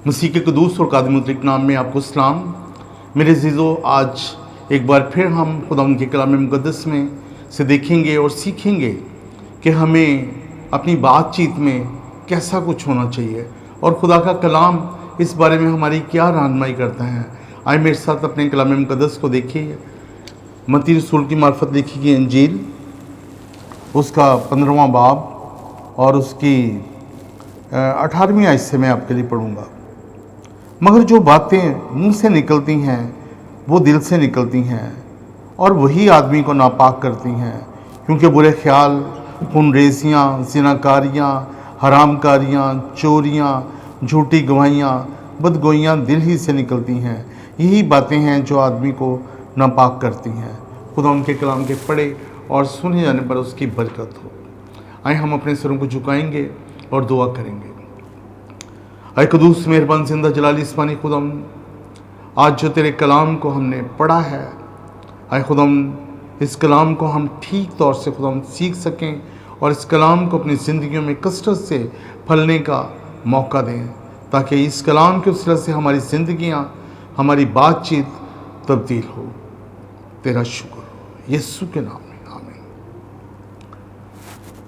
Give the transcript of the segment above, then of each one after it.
مسیح کے قدوس اور قادم مطلق نام میں آپ کو سلام۔ میرے عزیزو، آج ایک بار پھر ہم خدا ان کے کلام مقدس میں سے دیکھیں گے اور سیکھیں گے کہ ہمیں اپنی بات چیت میں کیسا کچھ ہونا چاہیے اور خدا کا کلام اس بارے میں ہماری کیا رہنمائی کرتا ہے۔ آئے میرے ساتھ اپنے کلام مقدس کو دیکھیے۔ متی رسول کی معرفت لکھی گئی انجیل، اس کا 15واں باب اور اس کی 18ویں آیت سے میں آپ کے لیے پڑھوں گا۔ مگر جو باتیں منہ سے نکلتی ہیں وہ دل سے نکلتی ہیں اور وہی آدمی کو ناپاک کرتی ہیں، کیونکہ برے خیال، خون ریزیاں، زناکاریاں، حرام کاریاں، چوریاں، جھوٹی گواہیاں، بدگوئیاں دل ہی سے نکلتی ہیں۔ یہی باتیں ہیں جو آدمی کو ناپاک کرتی ہیں۔ خدا ان کے کلام کے پڑھے اور سنے جانے پر اس کی برکت ہو۔ آئے ہم اپنے سروں کو جھکائیں گے اور دعا کریں گے۔ اے قدوس مہربان زندہ جلالی اسمانی خداوند، آج جو تیرے کلام کو ہم نے پڑھا ہے، اے خداوند اس کلام کو ہم ٹھیک طور سے خداوند سیکھ سکیں اور اس کلام کو اپنی زندگیوں میں کثرت سے پھلنے کا موقع دیں، تاکہ اس کلام کے وسیلے سے ہماری زندگیاں، ہماری بات چیت تبدیل ہو۔ تیرا شکر ہو یسوع کے نام میں، آمین۔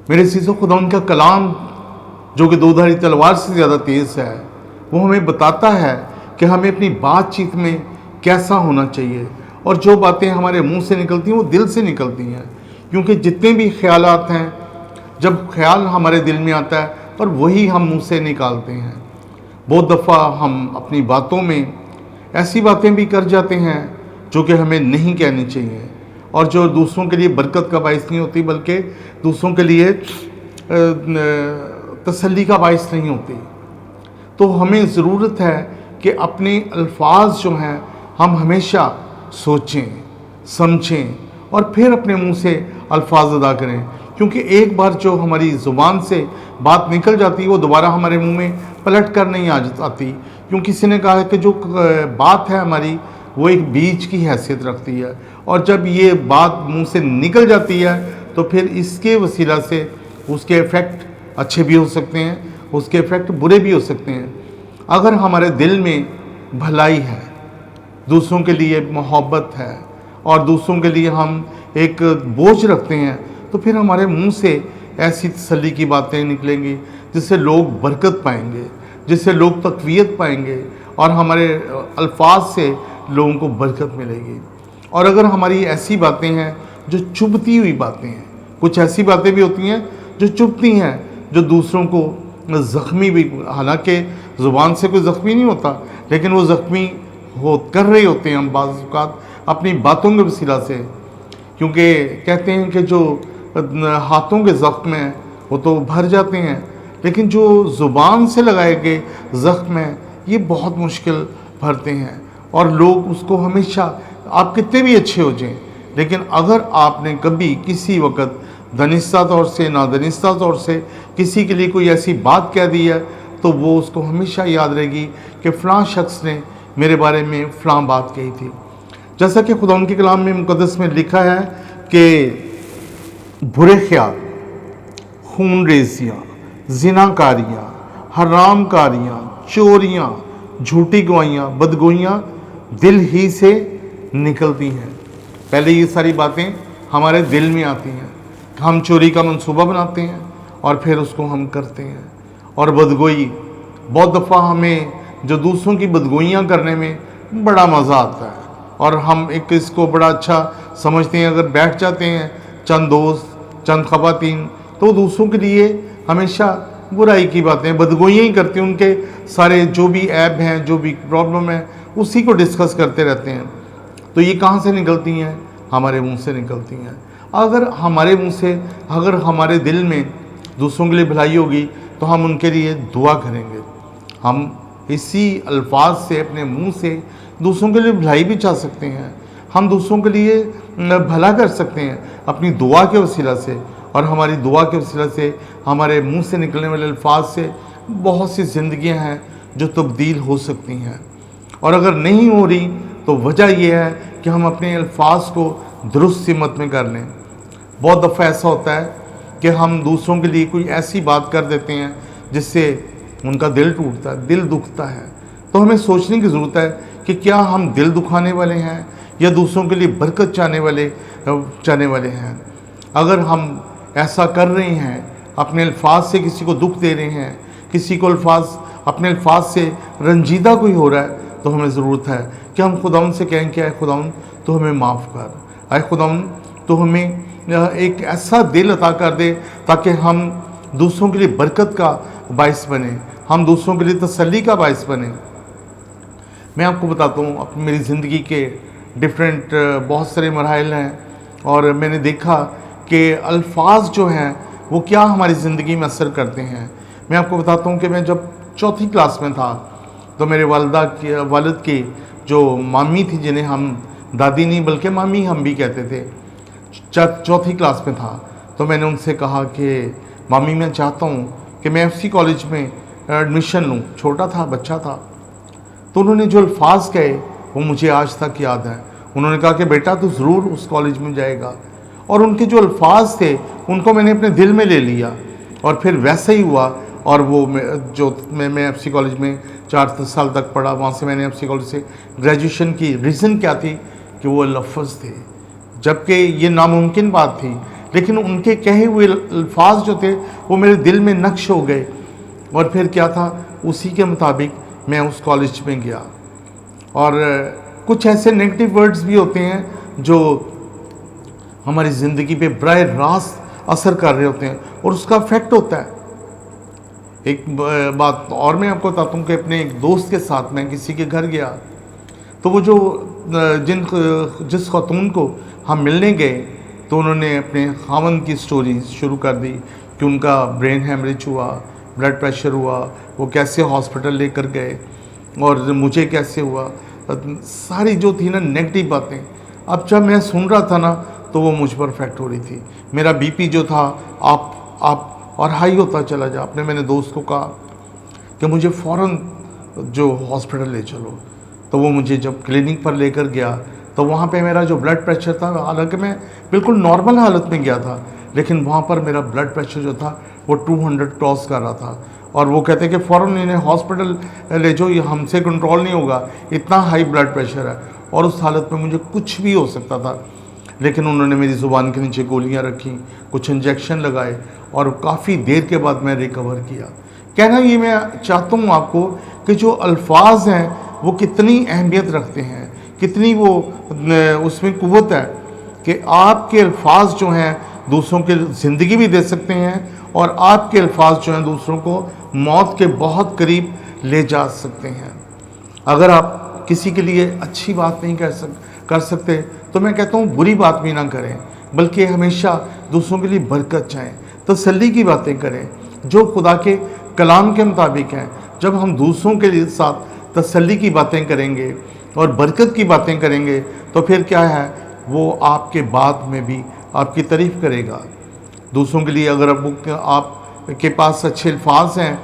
میرے عزیزو، خداوند کا کلام جو کہ دو دھاری تلوار سے زیادہ تیز ہے، وہ ہمیں بتاتا ہے کہ ہمیں اپنی بات چیت میں کیسا ہونا چاہیے، اور جو باتیں ہمارے منہ سے نکلتی ہیں وہ دل سے نکلتی ہیں، کیونکہ جتنے بھی خیالات ہیں، جب خیال ہمارے دل میں آتا ہے اور وہی ہم منہ سے نکالتے ہیں۔ بہت دفعہ ہم اپنی باتوں میں ایسی باتیں بھی کر جاتے ہیں جو کہ ہمیں نہیں کہنی چاہیے، اور جو دوسروں کے لیے برکت کا باعث نہیں ہوتی بلکہ دوسروں کے لیے تسلی کا باعث نہیں ہوتی۔ تو ہمیں ضرورت ہے کہ اپنے الفاظ جو ہیں ہم ہمیشہ سوچیں، سمجھیں اور پھر اپنے منہ سے الفاظ ادا کریں، کیونکہ ایک بار جو ہماری زبان سے بات نکل جاتی ہے وہ دوبارہ ہمارے منہ میں پلٹ کر نہیں آتی، کیونکہ کسی نے کہا ہے کہ جو بات ہے ہماری وہ ایک بیج کی حیثیت رکھتی ہے، اور جب یہ بات منہ سے نکل جاتی ہے تو پھر اس کے وسیلہ سے اس کے ایفیکٹ اچھے بھی ہو سکتے ہیں، اس کے ایفیکٹ برے بھی ہو سکتے ہیں۔ اگر ہمارے دل میں بھلائی ہے، دوسروں کے لیے محبت ہے اور دوسروں کے لیے ہم ایک بوجھ رکھتے ہیں، تو پھر ہمارے منہ سے ایسی تسلی کی باتیں نکلیں گی جس سے لوگ برکت پائیں گے، جس سے لوگ تقویت پائیں گے، اور ہمارے الفاظ سے لوگوں کو برکت ملے گی۔ اور اگر ہماری ایسی باتیں ہیں جو چبھتی ہوئی باتیں ہیں، کچھ ایسی باتیں بھی ہوتی ہیں جو چبھتی ہیں، جو دوسروں کو زخمی بھی، حالانکہ زبان سے کوئی زخمی نہیں ہوتا، لیکن وہ زخمی کر رہے ہوتے ہیں ہم بعض اوقات اپنی باتوں کے وسیلہ سے، کیونکہ کہتے ہیں کہ جو ہاتھوں کے زخم ہیں وہ تو بھر جاتے ہیں، لیکن جو زبان سے لگائے گئے زخم ہیں یہ بہت مشکل بھرتے ہیں، اور لوگ اس کو ہمیشہ، آپ کتنے بھی اچھے ہو جائیں، لیکن اگر آپ نے کبھی کسی وقت دانستہ طور سے، نادانستہ طور سے کسی کے لیے کوئی ایسی بات کہہ دی ہے، تو وہ اس کو ہمیشہ یاد رہے گی کہ فلاں شخص نے میرے بارے میں فلاں بات کہی تھی۔ جیسا کہ خدا ان کے کلام میں مقدس میں لکھا ہے کہ برے خیال، خون ریزیاں، زناکاریاں، حرام کاریاں، چوریاں، جھوٹی گواہیاں، بدگوئیاں دل ہی سے نکلتی ہیں۔ پہلے یہ ساری باتیں ہمارے دل میں آتی ہیں، ہم چوری کا منصوبہ بناتے ہیں اور پھر اس کو ہم کرتے ہیں۔ اور بدگوئی، بہت دفعہ ہمیں جو دوسروں کی بدگوئیاں کرنے میں بڑا مزہ آتا ہے، اور ہم ایک اس کو بڑا اچھا سمجھتے ہیں۔ اگر بیٹھ جاتے ہیں چند دوست، چند خواتین، تو دوسروں کے لیے ہمیشہ برائی کی باتیں، بدگوئیاں ہی کرتے ہیں، ان کے سارے جو بھی عیب ہیں، جو بھی پرابلم ہے، اسی کو ڈسکس کرتے رہتے ہیں۔ تو یہ کہاں سے نکلتی ہیں؟ ہمارے منہ سے نکلتی ہیں۔ اگر ہمارے منہ سے، اگر ہمارے دل میں دوسروں کے لیے بھلائی ہوگی تو ہم ان کے لیے دعا کریں گے، ہم اسی الفاظ سے، اپنے منہ سے دوسروں کے لیے بھلائی بھی چاہ سکتے ہیں، ہم دوسروں کے لیے بھلا کر سکتے ہیں اپنی دعا کے وسیلہ سے، اور ہماری دعا کے وسیلہ سے، ہمارے منہ سے نکلنے والے الفاظ سے بہت سی زندگیاں ہیں جو تبدیل ہو سکتی ہیں۔ اور اگر نہیں ہو رہی تو وجہ یہ ہے کہ ہم اپنے الفاظ کو درست سمت میں کر لیں۔ بہت دفعہ ایسا ہوتا ہے کہ ہم دوسروں کے لیے کوئی ایسی بات کر دیتے ہیں جس سے ان کا دل ٹوٹتا ہے، دل دکھتا ہے، تو ہمیں سوچنے کی ضرورت ہے کہ کیا ہم دل دکھانے والے ہیں یا دوسروں کے لیے برکت چاہنے والے ہیں. اگر ہم ایسا کر رہے ہیں، اپنے الفاظ سے کسی کو دکھ دے رہے ہیں، کسی کو اپنے الفاظ سے رنجیدہ کوئی ہو رہا ہے، تو ہمیں ضرورت ہے کہ ہم خداوند سے کہیں کہ اے خداوند تو ہمیں معاف کر، اے خداوند تو ہمیں ایک ایسا دل عطا کر دے تاکہ ہم دوسروں کے لیے برکت کا باعث بنیں، ہم دوسروں کے لیے تسلی کا باعث بنیں. میں آپ کو بتاتا ہوں اپنی میری زندگی کے ڈفرینٹ بہت سارے مراحل ہیں، اور میں نے دیکھا کہ الفاظ جو ہیں وہ کیا ہماری زندگی میں اثر کرتے ہیں. میں آپ کو بتاتا ہوں کہ میں جب 4تھی کلاس میں تھا تو میرے والد کی جو مامی تھی، جنہیں ہم دادی نہیں بلکہ مامی ہم بھی کہتے تھے، 4تھی کلاس میں تھا تو میں نے ان سے کہا کہ مامی میں چاہتا ہوں کہ میں FC کالج میں ایڈمیشن لوں. چھوٹا تھا، بچہ تھا. تو انہوں نے جو الفاظ کہے وہ مجھے آج تک یاد ہے. انہوں نے کہا کہ بیٹا تو ضرور اس کالج میں جائے گا، اور ان کے جو الفاظ تھے ان کو میں نے اپنے دل میں لے لیا، اور پھر ویسا ہی ہوا. اور وہ جو میں FC کالج میں 4 سال تک پڑھا، وہاں سے میں نے FC کالج سے گریجویشن کی. ریزن کیا تھی کہ وہ لفظ تھے، جبکہ یہ ناممکن بات تھی، لیکن ان کے کہے ہوئے الفاظ جو تھے وہ میرے دل میں نقش ہو گئے. اور پھر کیا تھا، اسی کے مطابق میں اس کالج میں گیا. اور کچھ ایسے نیگیٹو ورڈز بھی ہوتے ہیں جو ہماری زندگی پہ براہ راست اثر کر رہے ہوتے ہیں، اور اس کا افیکٹ ہوتا ہے. ایک بات اور میں آپ کو بتاتا ہوں کہ اپنے ایک دوست کے ساتھ میں کسی کے گھر گیا، تو وہ جس خاتون کو ہم ملنے گئے تو انہوں نے اپنے خاوند کی سٹوری شروع کر دی کہ ان کا برین ہیمریج ہوا، بلڈ پریشر ہوا، وہ کیسے ہاسپٹل لے کر گئے، اور مجھے کیسے ہوا. ساری جو تھی نا نیگیٹو باتیں، اب جب میں سن رہا تھا نا تو وہ مجھ پر افیکٹ ہو رہی تھی. میرا BP جو تھا آپ اور ہائی ہوتا چلا جا. میں نے دوست کو کہا کہ مجھے فوراً جو ہاسپٹل لے چلو. تو وہ مجھے جب کلینک پر لے کر گیا تو وہاں پہ میرا جو بلڈ پریشر تھا، حالانکہ میں بالکل نارمل حالت میں گیا تھا، لیکن وہاں پر میرا بلڈ پریشر جو تھا وہ 200 کراس کر رہا تھا. اور وہ کہتے کہ فوراً انہیں ہاسپٹل لے جاؤ، یہ ہم سے کنٹرول نہیں ہوگا، اتنا ہائی بلڈ پریشر ہے. اور اس حالت میں مجھے کچھ بھی ہو سکتا تھا، لیکن انہوں نے میری زبان کے نیچے گولیاں رکھیں، کچھ انجیکشن لگائے، اور کافی دیر کے بعد میں ریکور کیا. کہنا یہ میں چاہتا ہوں آپ کو کہ جو الفاظ ہیں وہ کتنی اہمیت رکھتے ہیں، کتنی وہ اس میں قوت ہے کہ آپ کے الفاظ جو ہیں دوسروں کے زندگی بھی دے سکتے ہیں، اور آپ کے الفاظ جو ہیں دوسروں کو موت کے بہت قریب لے جا سکتے ہیں. اگر آپ کسی کے لیے اچھی بات نہیں کر سکتے تو میں کہتا ہوں بری بات بھی نہ کریں، بلکہ ہمیشہ دوسروں کے لیے برکت چاہیں، تسلی کی باتیں کریں جو خدا کے کلام کے مطابق ہیں. جب ہم دوسروں کے لیے ساتھ تسلی کی باتیں کریں گے اور برکت کی باتیں کریں گے تو پھر کیا ہے، وہ آپ کے بعد میں بھی آپ کی تعریف کرے گا. دوسروں کے لیے اگر آپ کے پاس اچھے الفاظ ہیں،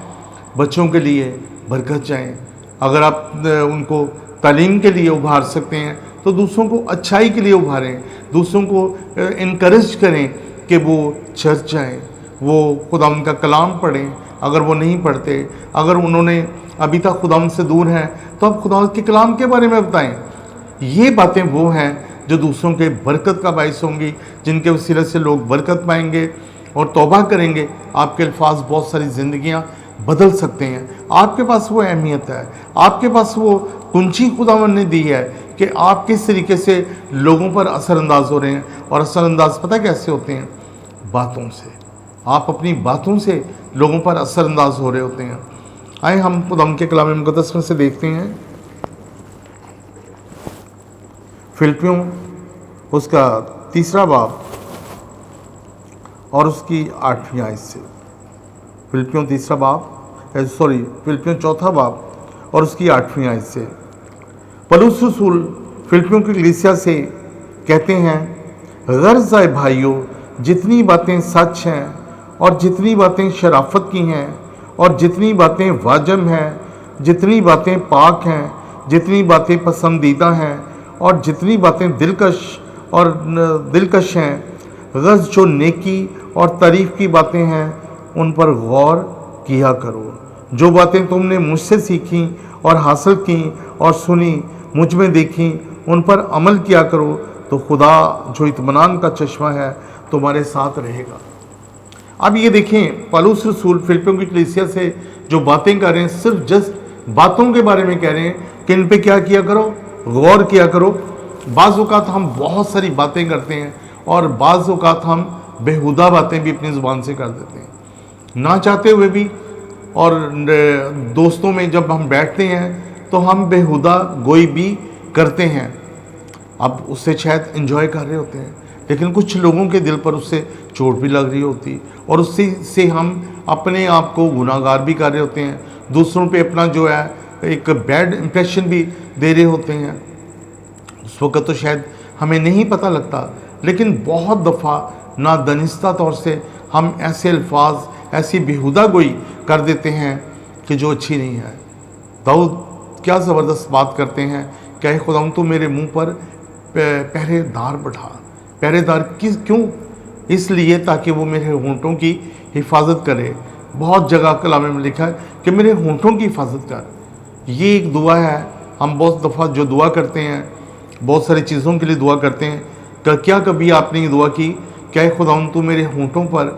بچوں کے لیے برکت چاہیں. اگر آپ ان کو تعلیم کے لیے ابھار سکتے ہیں تو دوسروں کو اچھائی کے لیے ابھاریں، دوسروں کو انکریج کریں کہ وہ چرچ جائیں، وہ خدا ان کا کلام پڑھیں. اگر وہ نہیں پڑھتے، اگر انہوں نے ابھی تک خدا ان سے دور ہیں، تو آپ خدا کے کلام کے بارے میں بتائیں. یہ باتیں وہ ہیں جو دوسروں کے برکت کا باعث ہوں گی، جن کے وسیلے سے لوگ برکت پائیں گے اور توبہ کریں گے. آپ کے الفاظ بہت ساری زندگیاں بدل سکتے ہیں. آپ کے پاس وہ اہمیت ہے، آپ کے پاس وہ کنجی خداوند نے دی ہے کہ آپ کس طریقے سے لوگوں پر اثر انداز ہو رہے ہیں. اور اثر انداز پتہ کیسے ہوتے ہیں؟ باتوں سے. آپ اپنی باتوں سے لوگوں پر اثر انداز ہو رہے ہوتے ہیں. آئیں ہم خداوند کے کلام مقدس میں سے دیکھتے ہیں فلپیوں اس کا 3 باب اور اس کی 8ویں آیت سے. فلپیوں 3 باب فلپیوں 4 باب اور اس کی 8ویں آیت سے. پولس رسول فلپیوں کی کلیسیا سے کہتے ہیں، غرض ہے بھائیو، جتنی باتیں سچ ہیں اور جتنی باتیں شرافت کی ہیں اور جتنی باتیں واجب ہیں، جتنی باتیں پاک ہیں، جتنی باتیں پسندیدہ ہیں اور جتنی باتیں دلکش ہیں، غرض جو نیکی اور تعریف کی باتیں ہیں ان پر غور کیا کرو. جو باتیں تم نے مجھ سے سیکھیں اور حاصل کی اور سنی مجھ میں دیکھی ان پر عمل کیا کرو تو خدا جو اطمینان کا چشمہ ہے تمہارے ساتھ رہے گا۔ اب یہ دیکھیں پولس رسول فلپیوں کی کلیسیا سے جو باتیں کر رہے ہیں صرف جسٹ باتوں کے بارے میں کہہ رہے ہیں کہ ان پہ کیا کیا کرو، غور کیا کرو۔ بعض اوقات ہم بہت ساری باتیں کرتے ہیں اور بعض اوقات ہم بےہودہ باتیں بھی اپنی زبان سے کر دیتے ہیں نہ چاہتے ہوئے بھی، اور دوستوں میں جب ہم بیٹھتے ہیں تو ہم بےہودہ گوئی بھی کرتے ہیں، اب اس سے شاید انجوائے کر رہے ہوتے ہیں لیکن کچھ لوگوں کے دل پر اس سے چوٹ بھی لگ رہی ہوتی اور اس سے ہم اپنے آپ کو گناہ گار بھی کر رہے ہوتے ہیں، دوسروں پہ اپنا جو ہے ایک بیڈ امپریشن بھی دے رہے ہوتے ہیں۔ اس وقت تو شاید ہمیں نہیں پتہ لگتا، لیکن بہت دفعہ نادانستہ طور سے ہم ایسے الفاظ، ایسی بیہودہ گوئی کر دیتے ہیں کہ جو اچھی نہیں ہے۔ داؤد کیا زبردست بات کرتے ہیں کہ اے خداوند تو میرے منہ پر پہرے دار بٹھا۔ پہرے دار کیوں؟ اس لیے تاکہ وہ میرے ہونٹوں کی حفاظت کرے۔ بہت جگہ کلام میں لکھا ہے کہ میرے ہونٹوں کی حفاظت کر۔ یہ ایک دعا ہے، ہم بہت دفعہ جو دعا کرتے ہیں بہت ساری چیزوں کے لیے دعا کرتے ہیں، کہ کیا کبھی آپ نے یہ دعا کی کہ اے خداوند تو میرے ہونٹوں پر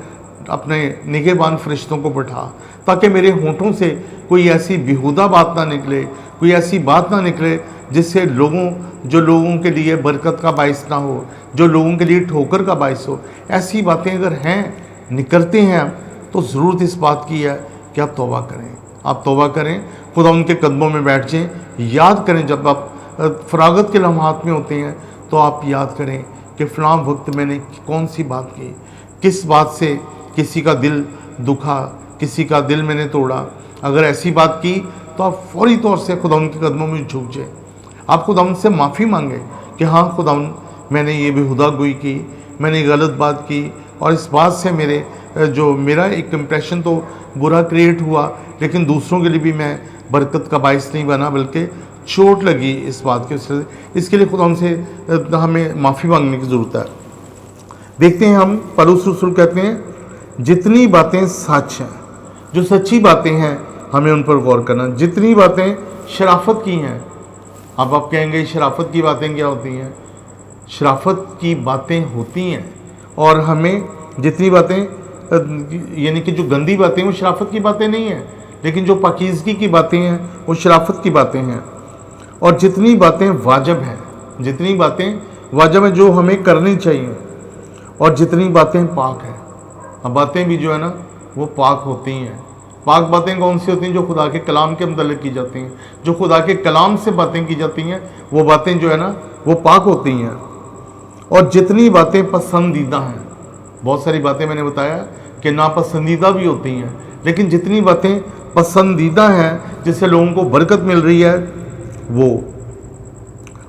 اپنے نگہبان فرشتوں کو بٹھا تاکہ میرے ہونٹوں سے کوئی ایسی بیہودہ بات نہ نکلے، کوئی ایسی بات نہ نکلے جس سے جو لوگوں کے لیے برکت کا باعث نہ ہو، جو لوگوں کے لیے ٹھوکر کا باعث ہو۔ ایسی باتیں اگر ہیں، نکلتے ہیں تو ضرورت اس بات کی ہے کہ آپ توبہ کریں، آپ توبہ کریں، خدا ان کے قدموں میں بیٹھ جائیں، یاد کریں جب آپ فراغت کے لمحات میں ہوتے ہیں تو آپ یاد کریں کہ فلاں وقت میں نے کون سی بات کی، کس بات سے کسی کا دل دکھا، کسی کا دل میں نے توڑا۔ اگر ایسی بات کی تو آپ فوری طور سے خدا ان کے قدموں میں جھک جائیں، آپ خدا ان سے معافی مانگیں کہ ہاں خدا ان میں نے یہ بےہودہ گوئی کی، میں نے غلط بات کی اور اس بات سے میرا ایک امپریشن تو برا کریٹ ہوا، لیکن دوسروں کے لیے بھی میں برکت کا باعث نہیں بنا بلکہ چوٹ لگی اس بات کے وجہ سے۔ اس کے لیے خدا ان سے ہمیں معافی مانگنے کی ضرورت ہے۔ دیکھتے ہیں ہم پولس رسول کہتے ہیں جتنی باتیں سچ ہیں، جو سچی باتیں ہیں ہمیں ان پر غور کرنا، جتنی باتیں شرافت کی ہیں۔ اب آپ کہیں گے شرافت کی باتیں کیا ہوتی ہیں؟ شرافت کی باتیں ہوتی ہیں اور ہمیں جتنی باتیں یعنی کہ جو گندی باتیں وہ شرافت کی باتیں نہیں ہیں، لیکن جو پاکیزگی کی باتیں ہیں وہ شرافت کی باتیں ہیں۔ اور جتنی باتیں واجب ہیں، جتنی باتیں واجب ہیں جو ہمیں کرنی چاہیے، اور جتنی باتیں پاک ہیں۔ اب باتیں بھی جو ہے نا وہ پاک ہوتی ہیں۔ پاک باتیں کون سی ہوتی ہیں؟ جو خدا کے کلام کے متعلق کی جاتی ہیں، جو خدا کے کلام سے باتیں کی جاتی ہیں، وہ باتیں جو ہے نا وہ پاک ہوتی ہیں۔ اور جتنی باتیں پسندیدہ ہیں، بہت ساری باتیں میں نے بتایا کہ ناپسندیدہ بھی ہوتی ہیں، لیکن جتنی باتیں پسندیدہ ہیں جس سے لوگوں کو برکت مل رہی ہے وہ،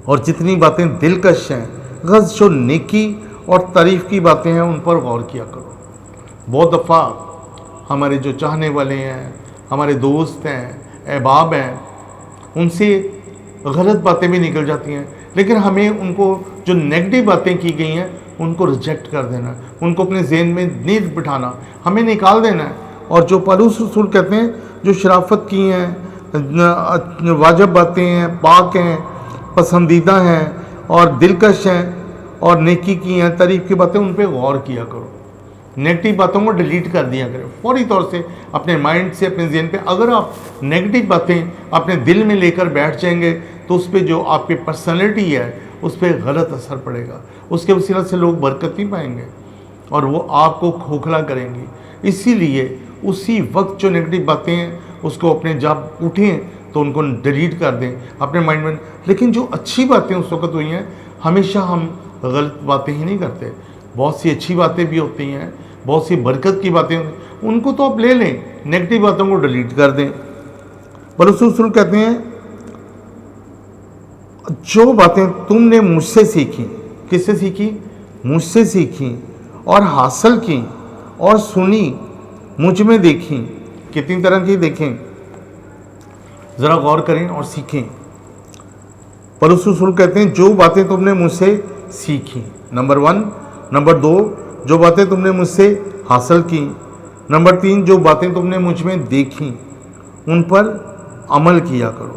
اور جتنی باتیں دلکش ہیں، غرض جو نیکی اور تعریف کی باتیں ہیں ان پر غور کیا کرو۔ بہت دفعہ ہمارے جو چاہنے والے ہیں، ہمارے دوست ہیں، احباب ہیں، ان سے غلط باتیں بھی نکل جاتی ہیں، لیکن ہمیں ان کو جو نیگیٹو باتیں کی گئی ہیں ان کو ریجیکٹ کر دینا، ان کو اپنے ذہن میں نہیں بٹھانا، ہمیں نکال دینا ہے۔ اور جو پولس رسول کہتے ہیں جو شرافت کی ہیں، واجب باتیں ہیں، پاک ہیں، پسندیدہ ہیں اور دلکش ہیں اور نیکی کی ہیں، تعریف کی باتیں، ان پہ غور کیا کرو۔ نیگیٹو باتوں کو ڈیلیٹ کر دیا کریں فوری طور سے اپنے مائنڈ سے، اپنے ذہن پہ۔ اگر آپ نیگیٹو باتیں اپنے دل میں لے کر بیٹھ جائیں گے تو اس پہ جو آپ کی پرسنالٹی ہے اس پہ غلط اثر پڑے گا، اس کے وسیلہ سے لوگ برکت نہیں پائیں گے اور وہ آپ کو کھوکھلا کریں گی۔ اسی لیے اسی وقت جو نیگیٹو باتیں ہیں اس کو اپنے جب اٹھیں تو ان کو ڈیلیٹ کر دیں اپنے مائنڈ میں۔ لیکن جو اچھی باتیں اس وقت ہوئی ہیں، ہمیشہ ہم غلط باتیں ہی نہیں کرتے، بہت سی اچھی باتیں بھی ہوتی ہیں، بہت سی برکت کی باتیں ہوتی ہیں، ان کو تو آپ لے لیں، نیگیٹو باتوں کو ڈیلیٹ کر دیں۔ پولس رسول کہتے ہیں جو باتیں تم نے مجھ سے سیکھی، کس سے سیکھی؟ مجھ سے سیکھی اور حاصل کی اور سنی، مجھ میں دیکھیں۔ کتنی طرح کی دیکھیں، ذرا غور کریں اور سیکھیں۔ پولس رسول کہتے ہیں جو باتیں تم نے مجھ سے سیکھی، نمبر 1، نمبر 2 جو باتیں تم نے مجھ سے حاصل کی، نمبر 3 جو باتیں تم نے مجھ میں دیکھی ان پر عمل کیا کرو۔